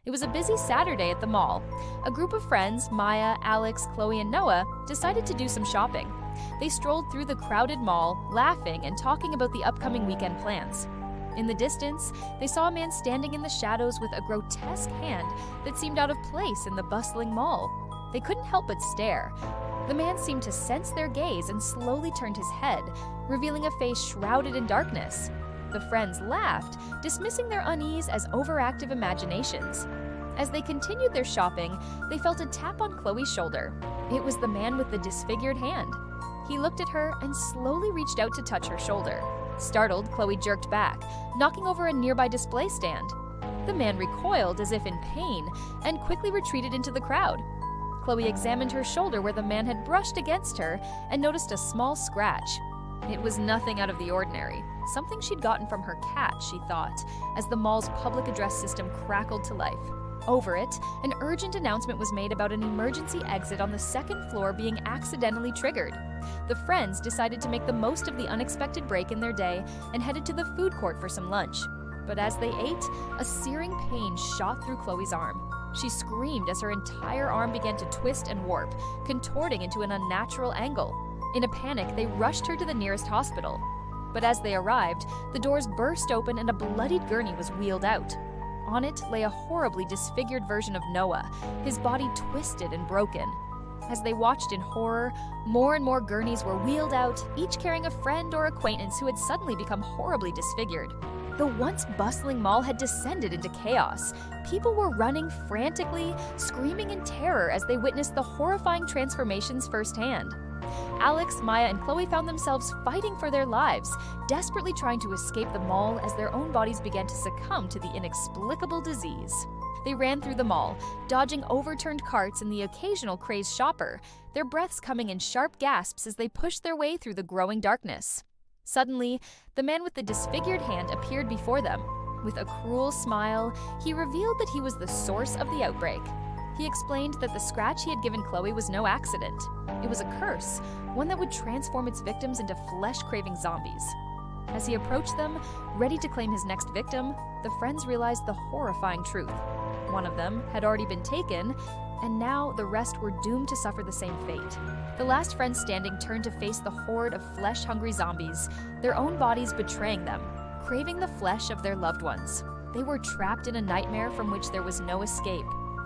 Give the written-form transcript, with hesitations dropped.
It was a busy Saturday at the mall. A group of friends, Maya, Alex, Chloe, and Noah, decided to do some shopping. They strolled through the crowded mall, laughing and talking about the upcoming weekend plans. In the distance, they saw a man standing in the shadows with a grotesque hand that seemed out of place in the bustling mall. They couldn't help but stare. The man seemed to sense their gaze and slowly turned his head, revealing a face shrouded in darkness. The friends laughed, dismissing their unease as overactive imaginations. As they continued their shopping, they felt a tap on Chloe's shoulder. It was the man with the disfigured hand. He looked at her and slowly reached out to touch her shoulder. Startled, Chloe jerked back, knocking over a nearby display stand. The man recoiled as if in pain and quickly retreated into the crowd. Chloe examined her shoulder where the man had brushed against her and noticed a small scratch. It was nothing out of the ordinary, something she'd gotten from her cat, she thought, as the mall's public address system crackled to life. Over it, an urgent announcement was made about an emergency exit on the second floor being accidentally triggered. The friends decided to make the most of the unexpected break in their day and headed to the food court for some lunch. But as they ate, a searing pain shot through Chloe's arm. She screamed as her entire arm began to twist and warp, contorting into an unnatural angle. In a panic, they rushed her to the nearest hospital. But as they arrived, the doors burst open and a bloodied gurney was wheeled out. On it lay a horribly disfigured version of Noah, his body twisted and broken. As they watched in horror, more and more gurneys were wheeled out, each carrying a friend or acquaintance who had suddenly become horribly disfigured. The once bustling mall had descended into chaos. People were running frantically, screaming in terror as they witnessed the horrifying transformations firsthand. Alex, Maya, and Chloe found themselves fighting for their lives, desperately trying to escape the mall as their own bodies began to succumb to the inexplicable disease. They ran through the mall, dodging overturned carts and the occasional crazed shopper, their breaths coming in sharp gasps as they pushed their way through the growing darkness. Suddenly, the man with the disfigured hand appeared before them. With a cruel smile, he revealed that he was the source of the outbreak. He explained that the scratch he had given Chloe was no accident. It was a curse, one that would transform its victims into flesh-craving zombies. As he approached them, ready to claim his next victim, the friends realized the horrifying truth. One of them had already been taken, and now the rest were doomed to suffer the same fate. The last friend standing turned to face the horde of flesh-hungry zombies, their own bodies betraying them, craving the flesh of their loved ones. They were trapped in a nightmare from which there was no escape.